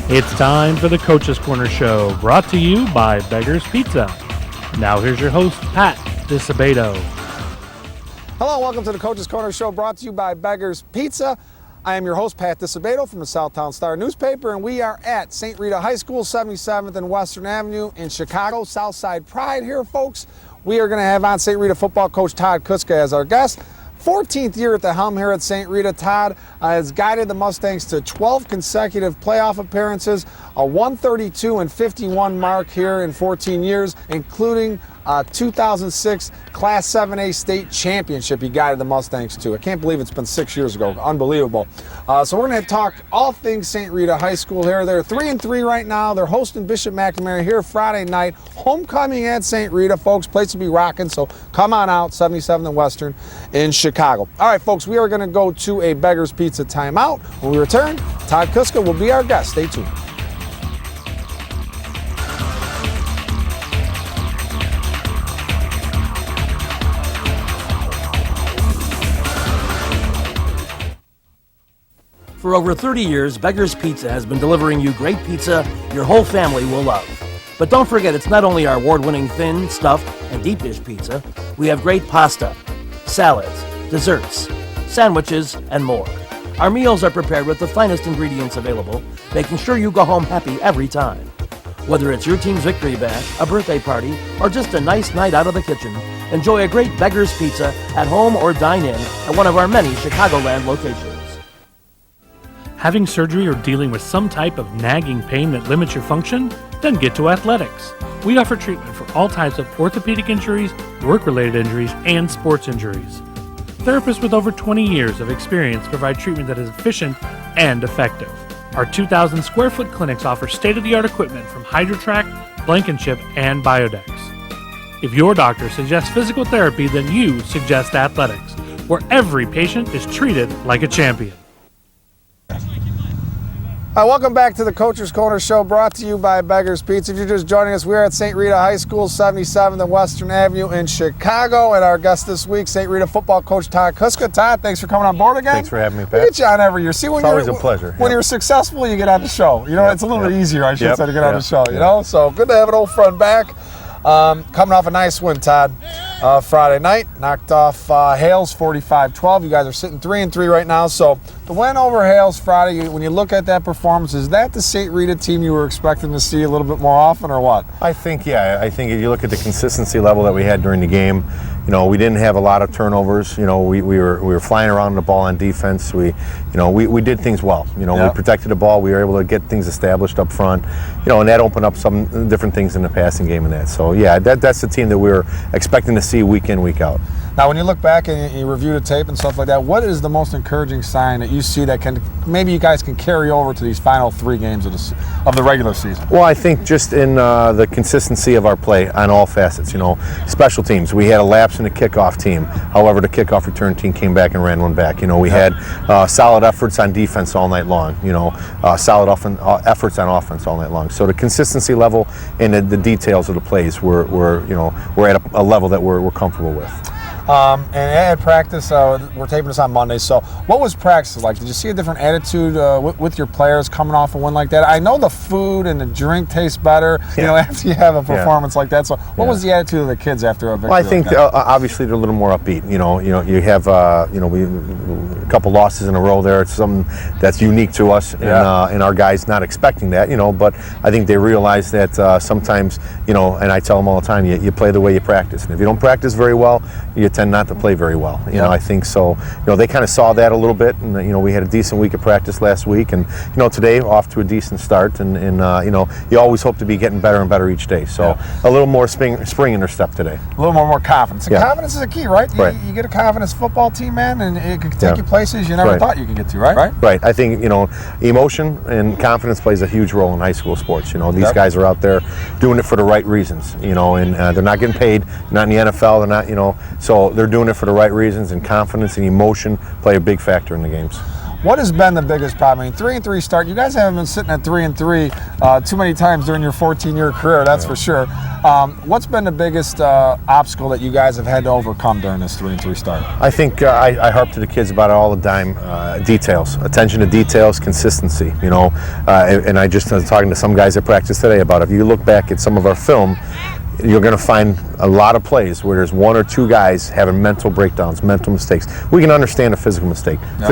It's time for the Coach's Corner Show, brought to you by Beggar's Pizza. Now here's your host, Pat DiSabato. Hello, welcome to the Coach's Corner Show, brought to you by Beggar's Pizza. I am your host, Pat DiSabato from the Southtown Star newspaper, and we are at St. Rita High School, 77th and Western Avenue in Chicago. Southside Pride here, folks. We are going to have on St. Rita football coach Todd Kuska as our guest. 14th year at the helm here at St. Rita. Todd has guided the Mustangs to 12 consecutive playoff appearances, a 132-51 mark here in 14 years, including 2006 Class 7A state championship he guided the Mustangs to. I can't believe it's been 6 years ago. Unbelievable. So we're going to talk all things St. Rita High School here. They're 3-3 right now. They're hosting Bishop McNamara here Friday night. Homecoming at St. Rita, folks. Place to be rocking, so come on out, 77th and Western in Chicago. All right, folks, we are going to go to a Beggar's Pizza timeout. When we return, Todd Kuska will be our guest. Stay tuned. For over 30 years, Beggar's Pizza has been delivering you great pizza your whole family will love. But don't forget, it's not only our award-winning thin, stuffed, and deep dish pizza. We have great pasta, salads, desserts, sandwiches, and more. Our meals are prepared with the finest ingredients available, making sure you go home happy every time. Whether it's your team's victory bash, a birthday party, or just a nice night out of the kitchen, enjoy a great Beggar's Pizza at home or dine in at one of our many Chicagoland locations. Having surgery or dealing with some type of nagging pain that limits your function? Then get to Athletics. We offer treatment for all types of orthopedic injuries, work-related injuries, and sports injuries. Therapists with over 20 years of experience provide treatment that is efficient and effective. Our 2,000 square foot clinics offer state-of-the-art equipment from HydroTrack, Blankenship, and Biodex. If your doctor suggests physical therapy, then you suggest Athletics, where every patient is treated like a champion. Welcome back to the Coach's Corner Show, brought to you by Beggar's Pizza. If you're just joining us, we're at St. Rita High School, 77th and Western Avenue in Chicago. And our guest this week, St. Rita football coach Todd Kuska. Todd, thanks for coming on board again. Thanks for having me, Pat. We get you on every year. See, when it's always a pleasure. When you're successful, you get on the show. You know, it's a little bit easier, I should say, to get on the show. You know, so good to have an old friend back. Coming off a nice win, Todd, Friday night. Knocked off Hales 45-12. You guys are sitting 3-3 right now. So the win over Hales Friday, when you look at that performance, is that the St. Rita team you were expecting to see a little bit more often or what? I think if you look at the consistency level that we had during the game, you know, we didn't have a lot of turnovers. You know, we were flying around the ball on defense. We did things well. You know, we protected the ball. We were able to get things established up front. You know, and that opened up some different things in the passing game and that. So yeah, that's the team that we were expecting to see week in, week out. Now, when you look back and you review the tape and stuff like that, what is the most encouraging sign that you see that maybe you guys can carry over to these final 3 games of the regular season? Well, I think just in the consistency of our play on all facets. You know, special teams. We had a lapse in the kickoff team. However, the kickoff return team came back and ran one back. You know, we had solid efforts on defense all night long. You know, solid efforts on offense all night long. So the consistency level and the details of the plays we're at a level that we're comfortable with. And at practice, we're taping this on Monday, so what was practice like? Did you see a different attitude with your players coming off a win like that? I know the food and the drink taste better, you know, after you have a performance like that. So what was the attitude of the kids after a victory? Well, I think obviously they're a little more upbeat. You have a couple losses in a row there. It's something that's unique to us, and our guys not expecting that. You know, but I think they realize that sometimes, you know, and I tell them all the time, you play the way you practice, and if you don't practice very well, you tend not to play very well. You know, I think so. You know, they kind of saw that a little bit, and you know, we had a decent week of practice last week, and you know, today off to a decent start, and you know, you always hope to be getting better and better each day. So a little more spring in their step today. A little more confidence. And confidence is a key, right? You get a confidence football team, man, and it can take you places you never thought you could get to, right? Right. I think, you know, emotion and confidence plays a huge role in high school sports. You know, these guys are out there doing it for the right reasons. You know, and they're not getting paid. Not in the NFL. They're not. You know, so they're doing it for the right reasons, and confidence and emotion play a big factor in the games. What has been the biggest problem? I mean, 3-3 start. You guys haven't been sitting at 3-3 too many times during your 14-year career, that's for sure. What's been the biggest obstacle that you guys have had to overcome during this 3-3 start? I think I harp to the kids about it all the time. Details, attention to details, consistency. You know, and I just was talking to some guys at practice today about it. If you look back at some of our film, you're going to find a lot of plays where there's one or two guys having mental breakdowns, mental mistakes. We can understand a physical mistake. Yep.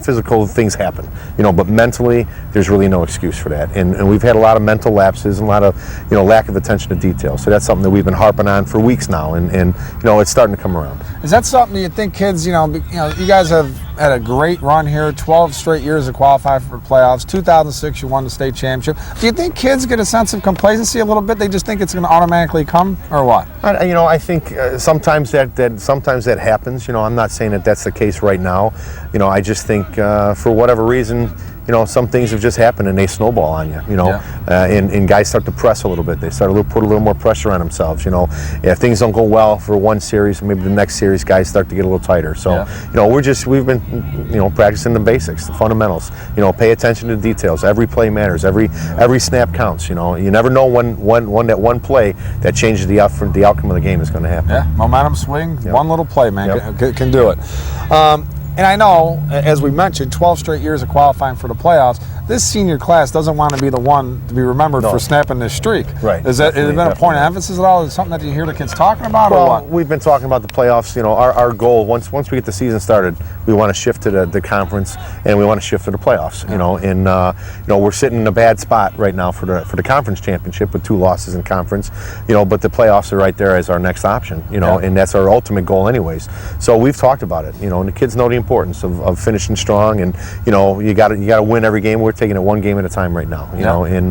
Physical things happen, you know, but mentally, there's really no excuse for that. And we've had a lot of mental lapses and a lot of, you know, lack of attention to detail. So that's something that we've been harping on for weeks now, and you know, it's starting to come around. Is that something you think kids, you guys have had a great run here, 12 straight years to qualify for playoffs. 2006, you won the state championship. Do you think kids get a sense of complacency a little bit? They just think it's going to automatically come, or what? I think sometimes that happens. You know, I'm not saying that that's the case right now. You know, I just think for whatever reason, you know, some things have just happened and they snowball on you. You know, and guys start to press a little bit. They start to put a little more pressure on themselves. You know, if things don't go well for one series, maybe the next series, guys start to get a little tighter. So, you know, we've been, you know, practicing the basics, the fundamentals. You know, pay attention to the details. Every play matters. Every snap counts. You know, you never know when one play that changes the outcome of the game is going to happen. Yeah, momentum swing. One little play, man, can do it. And I know, as we mentioned, 12 straight years of qualifying for the playoffs. This senior class doesn't want to be the one to be remembered for snapping this streak. Right. Has it been a point of emphasis at all? Is it something that you hear the kids talking about, or what? We've been talking about the playoffs. You know, our goal, once we get the season started, we want to shift to the conference, and we want to shift to the playoffs. You know, and you know, we're sitting in a bad spot right now for the conference championship with 2 losses in conference. You know, but the playoffs are right there as our next option. You know, and that's our ultimate goal, anyways. So we've talked about it. You know, and the kids know the importance of finishing strong, and you know, you got to win every game. We're taking it one game at a time right now. You know, and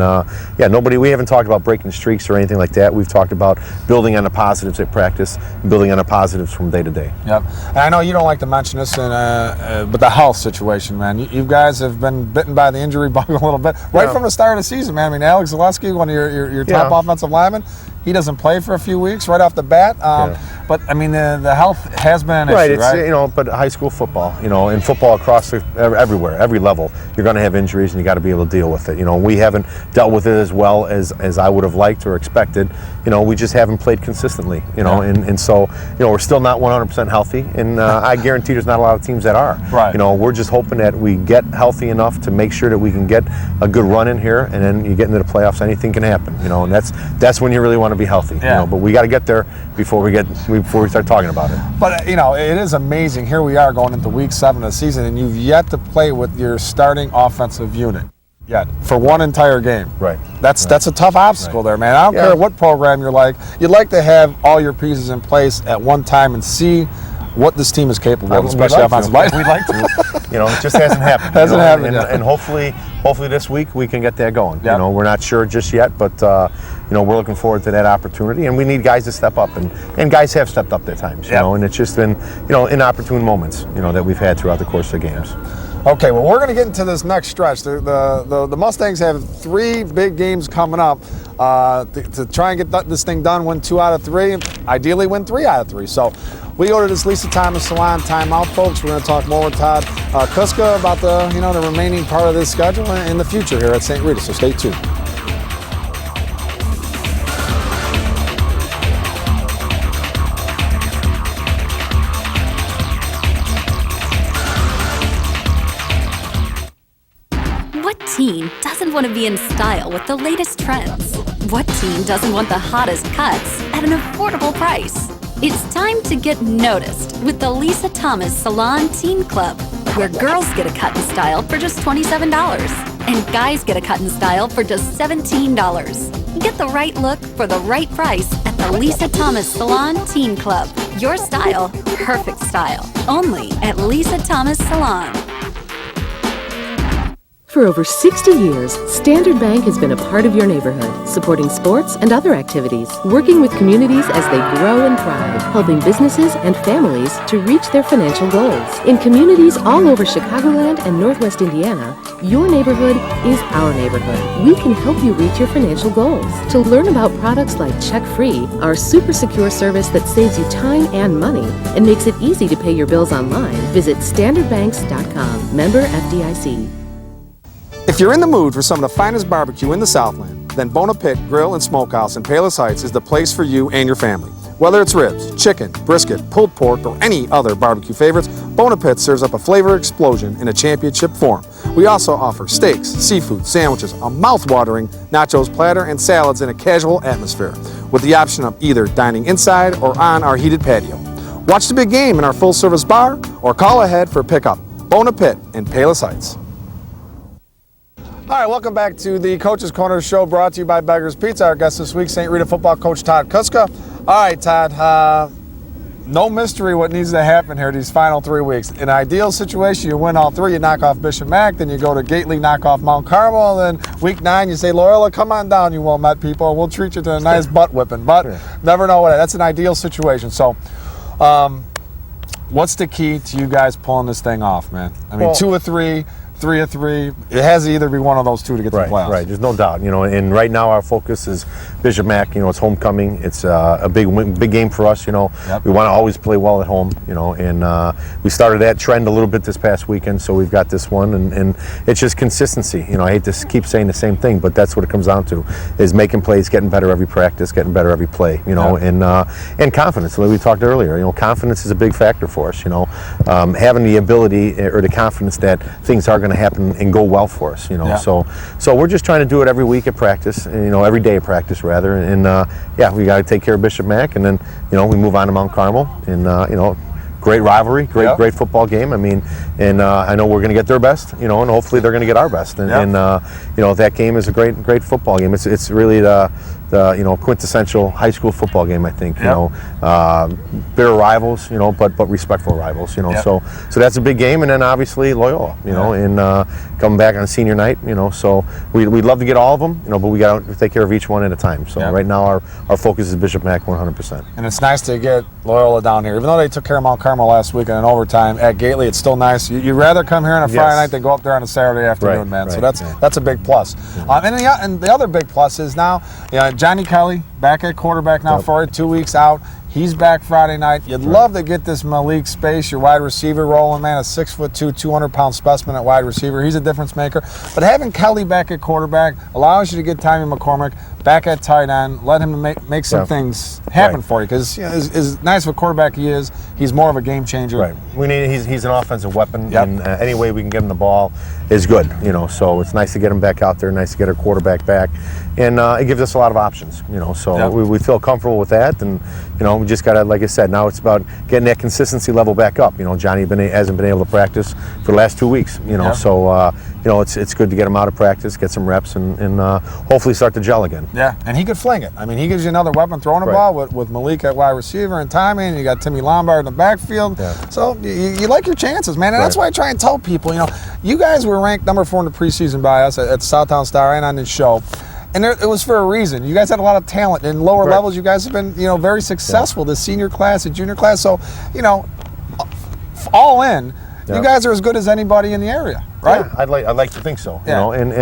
we haven't talked about breaking streaks or anything like that. We've talked about building on the positives at practice, building on the positives from day to day. Yep. And I know you don't like to mention this, but the health situation, man. You guys have been bitten by the injury bug a little bit right from the start of the season, man. I mean, Alex Zaleski, one of your top offensive linemen, he doesn't play for a few weeks right off the bat. But I mean, the health has been an issue, right? You know, but high school football, you know, and football across everywhere, every level, you're going to have injuries, and you got to be able to deal with it. You know, we haven't dealt with it as well as I would have liked or expected. You know, we just haven't played consistently. You know, and so, you know, we're still not 100% healthy, and I guarantee there's not a lot of teams that are. Right. You know, we're just hoping that we get healthy enough to make sure that we can get a good run in here, and then you get into the playoffs, anything can happen. You know, and that's when you really want to be healthy. You know, but we got to get there before we start talking about it. But you know, it is amazing. Here we are going into week 7 of the season, and you've yet to play with your starting offensive unit yet for one entire game. Right. That's a tough obstacle there, man. I don't care what program you're like. You'd like to have all your pieces in place at one time and see what this team is capable of, especially offensively. We'd like to. You know, it just hasn't happened. Hasn't happened yet. And hopefully this week we can get that going. Yep. You know, we're not sure just yet, but you know, we're looking forward to that opportunity, and we need guys to step up, and guys have stepped up at times. You know, and it's just been, you know, inopportune moments, you know, that we've had throughout the course of the games. Okay, well, we're going to get into this next stretch. The Mustangs have 3 big games coming up to try and get this thing done, win 2 out of 3, ideally win 3 out of 3. So we go to this Lisa Thomas Salon timeout, folks. We're going to talk more with Todd Kuska about the remaining part of this schedule and the future here at St. Rita, so stay tuned. What teen doesn't want to be in style with the latest trends? What teen doesn't want the hottest cuts at an affordable price? It's time to get noticed with the Lisa Thomas Salon Teen Club, where girls get a cut in style for just $27 and guys get a cut in style for just $17. Get the right look for the right price at the Lisa Thomas Salon Teen Club. Your style, perfect style. Only at Lisa Thomas Salon. For over 60 years, Standard Bank has been a part of your neighborhood, supporting sports and other activities, working with communities as they grow and thrive, helping businesses and families to reach their financial goals. In communities all over Chicagoland and Northwest Indiana, your neighborhood is our neighborhood. We can help you reach your financial goals. To learn about products like Check Free, our super secure service that saves you time and money and makes it easy to pay your bills online, visit standardbanks.com. Member FDIC. If you're in the mood for some of the finest barbecue in the Southland, then Bona Pit Grill and Smokehouse in Palos Heights is the place for you and your family. Whether it's ribs, chicken, brisket, pulled pork, or any other barbecue favorites, Bona Pit serves up a flavor explosion in a championship form. We also offer steaks, seafood, sandwiches, a mouth-watering nachos platter, and salads in a casual atmosphere, with the option of either dining inside or on our heated patio. Watch the big game in our full-service bar or call ahead for pickup. Bona Pit in Palos Heights. All right, welcome back to the Coach's Corner show brought to you by Beggar's Pizza. Our guest this week, St. Rita football coach Todd Kuska. All right, Todd, no mystery what needs to happen here these final 3 weeks. In an ideal situation, you win all three, you knock off Bishop Mack, then you go to Gately, knock off Mount Carmel, then week 9 you say, Loyola, come on down, you Wilmette people, we'll treat you to a nice butt whipping. But never know what, that's an ideal situation. So what's the key to you guys pulling this thing off, man? I mean, 2 of 3, 3 of 3. It has to either be one of those two to get to the playoffs. Right, there's no doubt. And right now our focus is Bishop Mack. It's homecoming. It's a big game for us. We want to always play well at home. And we started that trend a little bit this past weekend, so we've got this one, and it's just consistency. I hate to keep saying the same thing, but that's what it comes down to: is making plays, getting better every practice, getting better every play. And confidence. Like we talked earlier. Confidence is a big factor for us. Having the ability or the confidence that things are going to happen and go well for us, So we're just trying to do it every week at practice, every day at practice rather, and we got to take care of Bishop Mack, and then we move on to Mount Carmel, and great rivalry, great football game. I mean, and I know we're going to get their best, and hopefully they're going to get our best, and that game is a great football game. It's really the quintessential high school football game, I think. Bitter rivals, but respectful rivals. So that's a big game, and then obviously Loyola, and coming back on senior night, So we'd love to get all of them, but we got to take care of each one at a time. So right now our focus is Bishop Mack 100%. And it's nice to get Loyola down here, even though they took care of Mount Carmel last week in overtime at Gately. It's still nice. You'd rather come here on a Friday night than go up there on a Saturday afternoon, man. So that's a big plus. And the other big plus is now, Johnny Kelly back at quarterback now for you, 2 weeks out. He's back Friday night. You'd love to get this Malik Space, your wide receiver, rolling, man. A 6'2", 200-pound specimen at wide receiver. He's a difference maker. But having Kelly back at quarterback allows you to get Tommy McCormick back at tight end. Let him make some things happen for you. Because as nice of a quarterback he is, he's more of a game changer. Right. He's an offensive weapon, and any way we can get him the ball is good. So it's nice to get him back out there. Nice to get our quarterback back, and it gives us a lot of options. So we feel comfortable with that, and we just got to, like I said, now it's about getting that consistency level back up. Johnny hasn't been able to practice for the last 2 weeks. So it's good to get him out of practice, get some reps, and hopefully start to gel again. Yeah, and he could fling it. I mean, he gives you another weapon throwing the ball with Malik at wide receiver and Tommy, and you got Timmy Lombard in the backfield. So you like your chances, man. And that's why I try and tell people, you guys were ranked number 4 in the preseason by us at Southtown Star and on this show. And it was for a reason. You guys had a lot of talent. In lower levels, you guys have been, very successful. The senior class, the junior class. So, all in, you guys are as good as anybody in the area, right? Yeah, I'd like to think so. And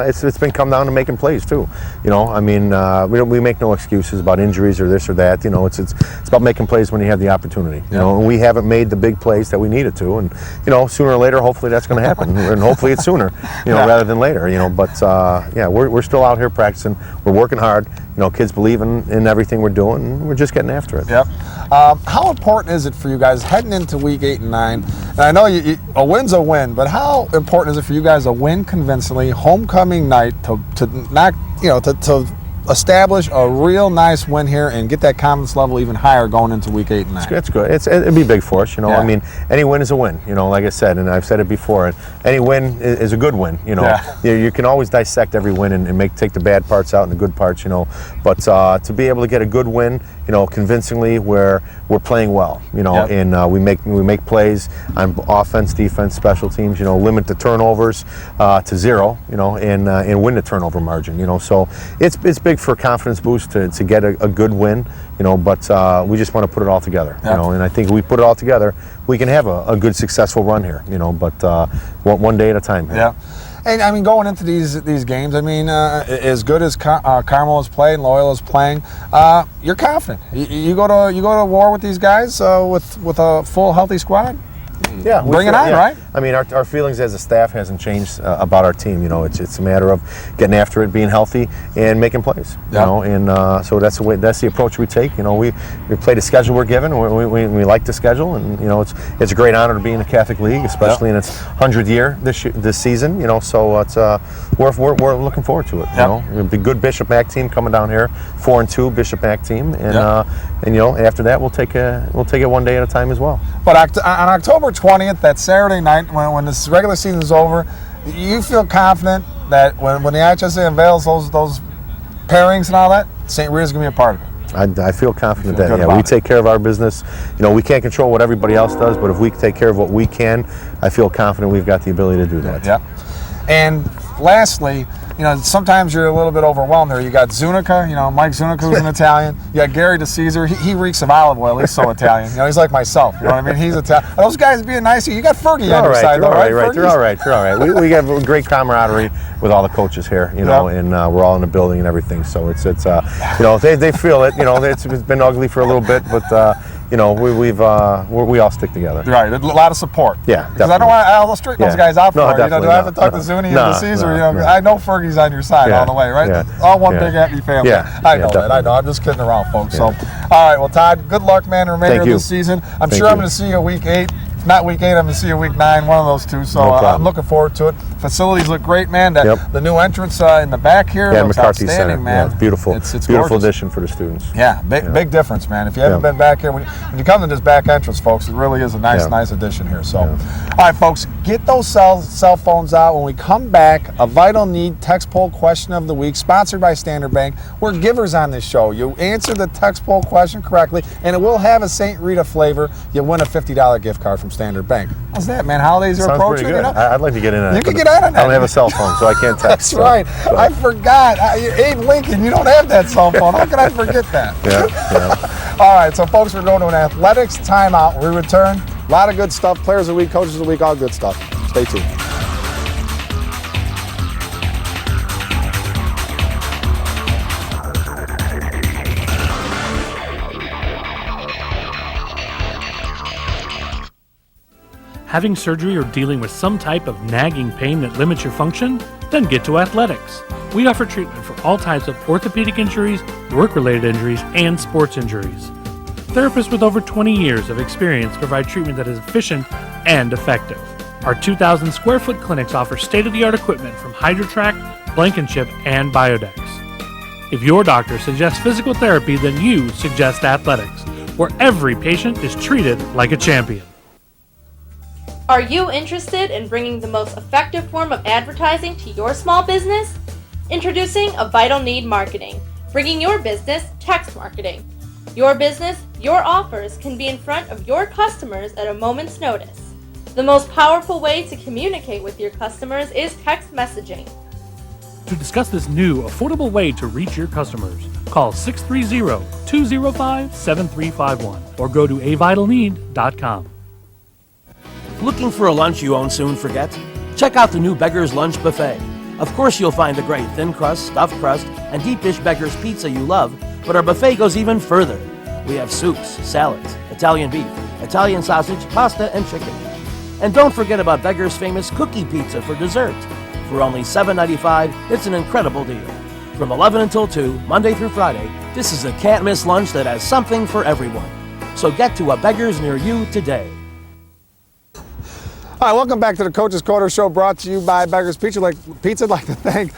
it's been come down to making plays too. I mean, we make no excuses about injuries or this or that. It's about making plays when you have the opportunity. And we haven't made the big plays that we needed to, and sooner or later, hopefully that's going to happen, and hopefully it's sooner, rather than later. But we're still out here practicing. We're working hard. Kids believe in everything we're doing, and we're just getting after it. Yep. How important is it for you guys heading into week 8 and 9? And I know a win's a win, but how important is it for you guys to win convincingly, homecoming night, to not, to establish a real nice win here and get that confidence level even higher going into week 8 and 9? It's good. It'd be big for us. I mean, any win is a win. Like I said, and I've said it before. Any win is a good win. You can always dissect every win and take the bad parts out and the good parts. But to be able to get a good win, convincingly, where we're playing well, and we make plays on offense, defense, special teams. Limit the turnovers to 0. And win the turnover margin. So it's big for a confidence boost to get a good win, but we just want to put it all together, and I think if we put it all together, we can have a good, successful run here, but one day at a time. Yeah. And I mean, going into these games, I mean, as good as Carmel is playing, Loyola is playing, you're confident. You go to war with these guys with a full, healthy squad. Yeah, we bring it feel- on, yeah. right? I mean, our feelings as a staff hasn't changed about our team. You know, it's a matter of getting after it, being healthy, and making plays. You Yep. know, and so that's the approach we take. You know, we play the schedule we're given. We like the schedule, and you know, it's a great honor to be in the Catholic League, especially in its 100th year this season. You know, so it's we're looking forward to it. You know, the good Bishop Mac team coming down here, 4-2 Bishop Mac team, and you know, after that we'll take it one day at a time as well. But on October 20th, that Saturday night, when this regular season is over, you feel confident that when the IHSA unveils those pairings and all that, St. Rita's going to be a part of it? I feel confident Feel that good about we it. take care of our business. You know, we can't control what everybody else does, but if we take care of what we can, I feel confident we've got the ability to do that. Yeah. And lastly, you know, sometimes you're a little bit overwhelmed there. You got Zunica, you know, Mike Zunica, who's an Italian. You got Gary DeCesar. He reeks of olive oil. He's so Italian. You know, he's like myself. You know what I mean? He's Italian. Those guys being nice. You got Fergie on your side, though, right? They're all right. They're all right. We have a great camaraderie with all the coaches here, you know, and we're all in the building and everything. So it's you know, they feel it. You know, it's been ugly for a little bit, but you know, we all stick together. Right, a lot of support. Yeah, because I don't want to illustrate those guys out for No, you. You know, definitely do I have to not. talk to Zuni No, and Caesar? no, You know, no. I know Fergie's on your side all the way, right? Yeah. All one Yeah. big happy family. Yeah. I Yeah, know that. definitely. I know. I'm just kidding around, folks. So, all right. Well, Todd, good luck, man. The remainder Thank of you. this season. I'm Thank sure I'm you. going to see you week 8. If not week 8, I'm going to see you week 9. One of those two. So No problem. I'm looking forward to it. Facilities look great, man. Yep. The new entrance in the back here Yeah, looks McCarthy outstanding, Center. man. Yeah, it's beautiful. It's beautiful gorgeous. addition for the students. Yeah, big difference, man. If you haven't been back here, when you come to this back entrance, folks, it really is a nice addition here. So, all right, folks, get those cell phones out. When we come back, a vital need text poll question of the week, sponsored by Standard Bank. We're givers on this show. You answer the text poll question correctly, and it will have a St. Rita flavor. You win a $50 gift card from Standard Bank. How's that, man? Holidays are Sounds approaching. pretty good. You know? I'd like to get in on You it, can but get on that. I don't have a cell phone, so I can't text. That's right. I forgot. Abe Lincoln, you don't have that cell phone. How can I forget that? Yeah. All right, so folks, we're going to an athletics timeout. When we return, a lot of good stuff. Players of the week, coaches of the week, all good stuff. Stay tuned. Having surgery or dealing with some type of nagging pain that limits your function? Then get to Athletics. We offer treatment for all types of orthopedic injuries, work-related injuries, and sports injuries. Therapists with over 20 years of experience provide treatment that is efficient and effective. Our 2,000 square foot clinics offer state-of-the-art equipment from HydroTrack, Blankenship, and Biodex. If your doctor suggests physical therapy, then you suggest Athletics, where every patient is treated like a champion. Are you interested in bringing the most effective form of advertising to your small business? Introducing A Vital Need Marketing, bringing your business text marketing. Your business, your offers can be in front of your customers at a moment's notice. The most powerful way to communicate with your customers is text messaging. To discuss this new, affordable way to reach your customers, call 630-205-7351 or go to avitalneed.com. Looking for a lunch you won't soon forget? Check out the new Beggar's Lunch Buffet. Of course you'll find the great thin crust, stuffed crust, and deep dish Beggar's pizza you love, but our buffet goes even further. We have soups, salads, Italian beef, Italian sausage, pasta, and chicken. And don't forget about Beggar's famous cookie pizza for dessert. For only $7.95, it's an incredible deal. From 11 until 2, Monday through Friday, this is a can't-miss lunch that has something for everyone. So get to a Beggar's near you today. All right, welcome back to the Coach's Corner Show, brought to you by Beggar's Pizza. I'd like to thank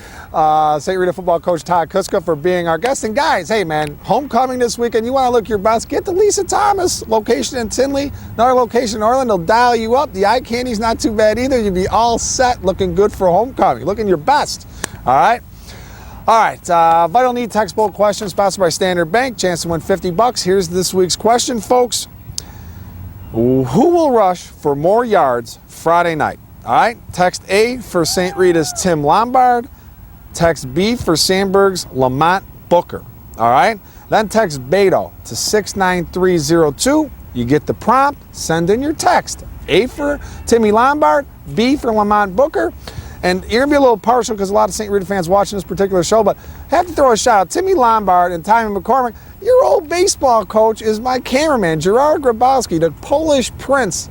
St. Rita football coach Todd Kuska for being our guest. And guys, hey man, homecoming this weekend. You want to look your best? Get to Lisa Thomas, location in Tinley, another location in Orland. They'll dial you up. The eye candy's not too bad either. You'll be all set, looking good for homecoming, looking your best. All right. All right, Vital Need textbook question sponsored by Standard Bank. Chance to win $50. Here's this week's question, folks. Who will rush for more yards Friday night? All right, text A for St. Rita's Tim Lombard. Text B for Sandburg's Lamont Booker. All right, then text Beto to 69302. You get the prompt, send in your text. A for Timmy Lombard, B for Lamont Booker. And you're going to be a little partial because a lot of St. Rita fans watching this particular show, but I have to throw a shout out. Timmy Lombard and Tommy McCormick, your old baseball coach is my cameraman, Gerard Grabowski, the Polish prince.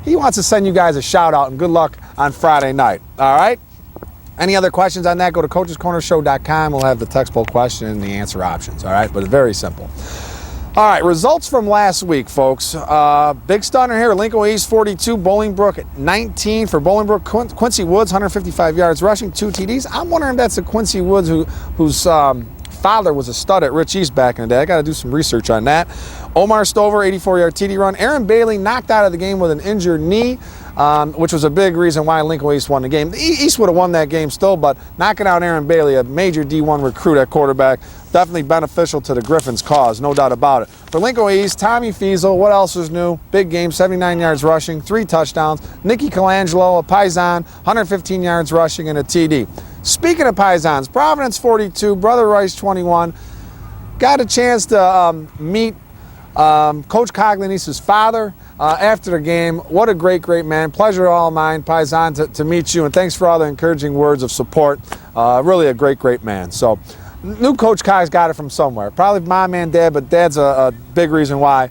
he wants to send you guys a shout out and good luck on Friday night. All right? Any other questions on that, go to coachescornershow.com. We'll have the text poll question and the answer options. All right? But it's very simple. All right, results from last week, folks. Big stunner here. Lincoln East 42, Bolingbrook 19. For Bolingbrook, Quincy Woods 155 yards rushing, 2 TDs. I'm wondering if that's a Quincy Woods whose father was a stud at Rich East back in the day. I got to do some research on that. Omar Stover 84-yard TD run. Aaron Bailey knocked out of the game with an injured knee, which was a big reason why Lincoln East won the game. East would have won that game still, but knocking out Aaron Bailey, a major D1 recruit at quarterback, definitely beneficial to the Griffins' cause, no doubt about it. For Lincoln East, Tommy Fiesel, what else is new? Big game, 79 yards rushing, 3 touchdowns. Nicky Colangelo, a Paisan, 115 yards rushing and a TD. Speaking of Paisans, Providence 42, Brother Rice 21. Got a chance to meet Coach Coglianise's father after the game. What a great, great man. Pleasure all mine, Paisan, to meet you, and thanks for all the encouraging words of support. Really a great, great man. So, new Coach Kai's got it from somewhere. Probably mom and dad, but dad's a big reason why.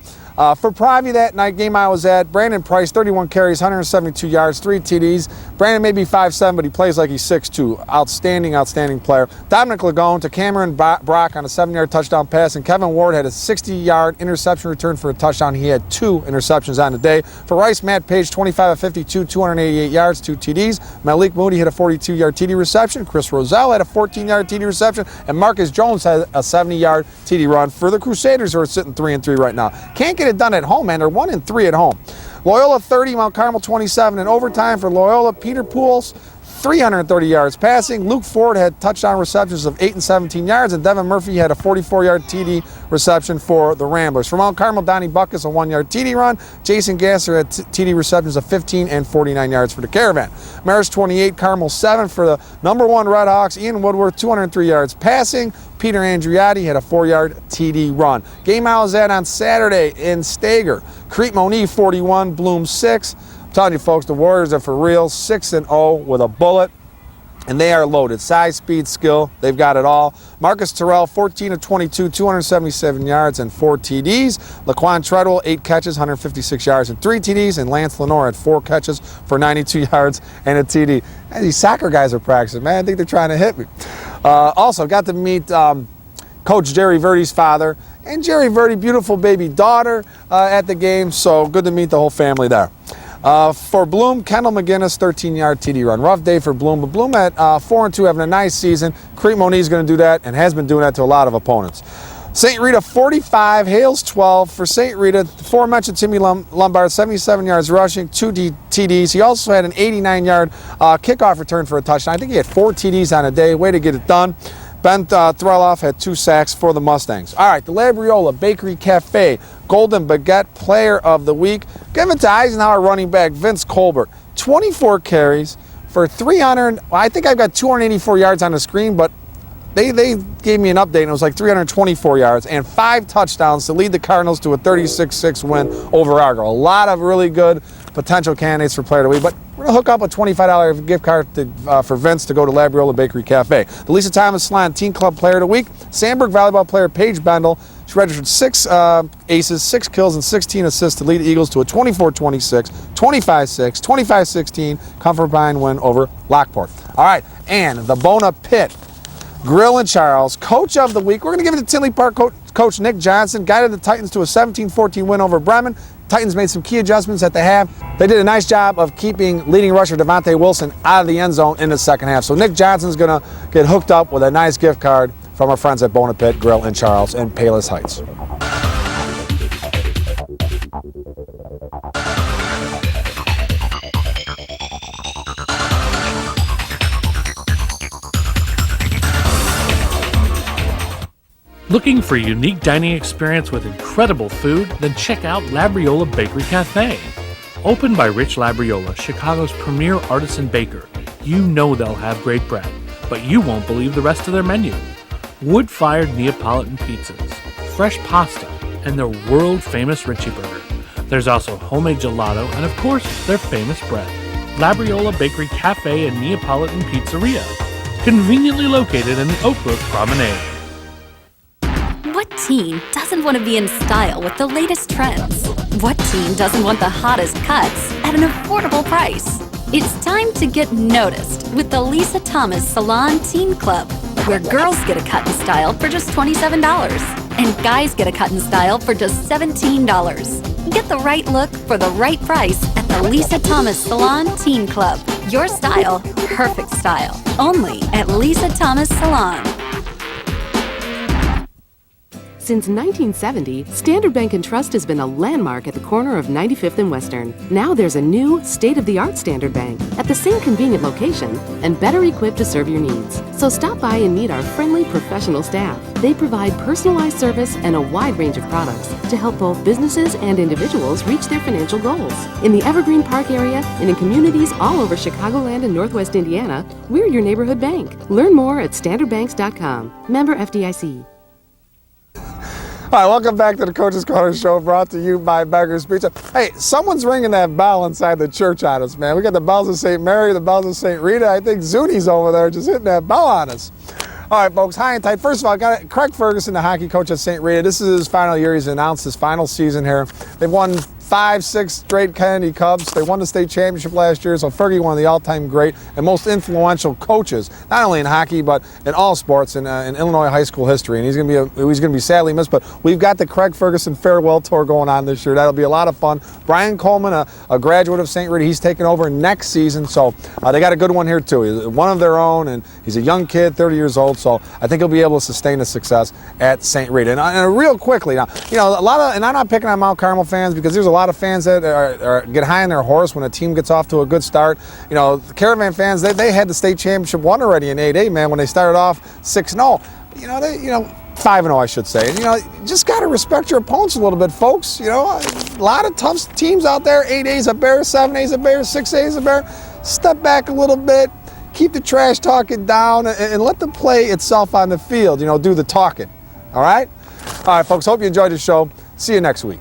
For Privy that night game I was at, Brandon Price, 31 carries, 172 yards, 3 TDs. Brandon may be 5'7", but he plays like he's 6'2". Outstanding, outstanding player. Dominic Lagone to Cameron Brock on a 7-yard touchdown pass, and Kevin Ward had a 60-yard interception return for a touchdown. He had 2 interceptions on the day. For Rice, Matt Page, 25 of 52, 288 yards, 2 TDs. Malik Moody had a 42-yard TD reception. Chris Roselle had a 14-yard TD reception, and Marcus Jones had a 70-yard TD run for the Crusaders, who are sitting 3-3 right now. Can't get it done at home, man. They're 1-3 at home. Loyola 30, Mount Carmel 27. In overtime for Loyola, Peter Pools, 330 yards passing. Luke Ford had touchdown receptions of 8 and 17 yards, and Devin Murphy had a 44-yard TD reception for the Ramblers. For Mount Carmel, Donnie Buckus, a 1-yard TD run. Jason Gasser had TD receptions of 15 and 49 yards for the Caravan. Marist 28, Carmel 7. For the #1 Redhawks, Ian Woodworth, 203 yards passing. Peter Andriotti had a 4-yard TD run. Game I was at on Saturday in Stager. Crete Moni 41, Bloom 6. I'm telling you folks, the Warriors are for real, 6-0 with a bullet, and they are loaded. Size, speed, skill, they've got it all. Marcus Terrell, 14 of 22, 277 yards and 4 TDs. Laquan Treadwell, 8 catches, 156 yards and 3 TDs. And Lance Lenore had 4 catches for 92 yards and a TD. Man, these soccer guys are practicing, man. I think they're trying to hit me. Also, got to meet Coach Jerry Verdi's father and Jerry Verdi, beautiful baby daughter at the game. So good to meet the whole family there. For Bloom, Kendall McGinnis, 13-yard TD run. Rough day for Bloom, but Bloom at 4-2 having a nice season. Crete Moni's going to do that and has been doing that to a lot of opponents. St. Rita 45, Hales 12. For St. Rita, the aforementioned Timmy Lombard, 77 yards rushing, 2 TDs. He also had an 89-yard kickoff return for a touchdown. I think he had 4 TDs on a day. Way to get it done. Ben Threloff had 2 sacks for the Mustangs. All right, the Labriola Bakery Cafe Golden Baguette Player of the Week. Give it to Eisenhower running back Vince Colbert. 24 carries for 300. I think I've got 284 yards on the screen, but they gave me an update and it was like 324 yards and 5 touchdowns to lead the Cardinals to a 36-6 win over Argo. A lot of really good potential candidates for Player of the Week, but we're going to hook up a $25 gift card for Vince to go to Labriola Bakery Cafe. The Lisa Thomas Salon Teen Club Player of the Week, Sandburg volleyball player Paige Bendel. She registered 6 aces, 6 kills, and 16 assists to lead the Eagles to a 24-26, 25-6, 25-16 Comfort Pine win over Lockport. All right, and the Bona Pit Grill and Charles Coach of the Week. We're going to give it to Tinley Park Coach Nick Johnson. Guided the Titans to a 17-14 win over Bremen. Titans made some key adjustments at the half. They did a nice job of keeping leading rusher Devontae Wilson out of the end zone in the second half. So Nick Johnson's going to get hooked up with a nice gift card from our friends at Bona Pit Grill and Charles in Palos Heights. Looking for a unique dining experience with incredible food? Then check out Labriola Bakery Cafe. Opened by Rich Labriola, Chicago's premier artisan baker, you know they'll have great bread, but you won't believe the rest of their menu. Wood-fired Neapolitan pizzas, fresh pasta, and their world-famous Richie Burger. There's also homemade gelato and, of course, their famous bread. Labriola Bakery Cafe and Neapolitan Pizzeria, conveniently located in the Oak Brook Promenade. What teen doesn't want to be in style with the latest trends? What teen doesn't want the hottest cuts at an affordable price? It's time to get noticed with the Lisa Thomas Salon Teen Club, where girls get a cut in style for just $27 and guys get a cut in style for just $17. Get the right look for the right price at the Lisa Thomas Salon Teen Club. Your style, perfect style. Only at Lisa Thomas Salon. Since 1970, Standard Bank & Trust has been a landmark at the corner of 95th and Western. Now there's a new, state-of-the-art Standard Bank at the same convenient location and better equipped to serve your needs. So stop by and meet our friendly, professional staff. They provide personalized service and a wide range of products to help both businesses and individuals reach their financial goals. In the Evergreen Park area and in communities all over Chicagoland and Northwest Indiana, we're your neighborhood bank. Learn more at standardbanks.com. Member FDIC. All right, welcome back to the Coach's Corner Show, brought to you by Beggar's Pizza. Hey, someone's ringing that bell inside the church on us, man. We got the bells of St. Mary, the bells of St. Rita. I think Zuni's over there just hitting that bell on us. All right, folks, high and tight. First of all, I got it. Craig Ferguson, the hockey coach at St. Rita. This is his final year. He's announced his final season here. They've won 5-6 straight Kennedy Cubs. They won the state championship last year, so Fergie, one of the all-time great and most influential coaches, not only in hockey but in all sports in Illinois high school history. And he's going to be sadly missed. But we've got the Craig Ferguson farewell tour going on this year. That'll be a lot of fun. Brian Coleman, a graduate of St. Rita, he's taking over next season. So they got a good one here too. He's one of their own, and he's a young kid, 30 years old. So I think he'll be able to sustain the success at St. Rita. And real quickly now, a lot of, and I'm not picking on Mount Carmel fans because there's a lot of fans that get high on their horse when a team gets off to a good start. The Caravan fans, they had the state championship won already in 8A, man, when they started off 6-0. 5-0, I should say. Just got to respect your opponents a little bit, folks. A lot of tough teams out there. 8A's a bear, 7A's a bear, 6A's a bear. Step back a little bit. Keep the trash talking down and let the play itself on the field, do the talking. All right? All right, folks, hope you enjoyed the show. See you next week.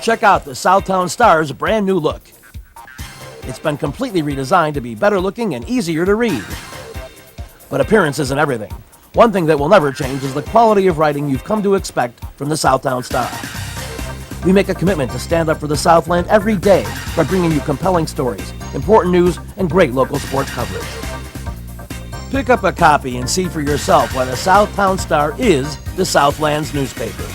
Check out the Southtown Star's brand new look. It's been completely redesigned to be better looking and easier to read. But appearance isn't everything. One thing that will never change is the quality of writing you've come to expect from the Southtown Star. We make a commitment to stand up for the Southland every day by bringing you compelling stories, important news, and great local sports coverage. Pick up a copy and see for yourself why the Southtown Star is the Southland's newspaper.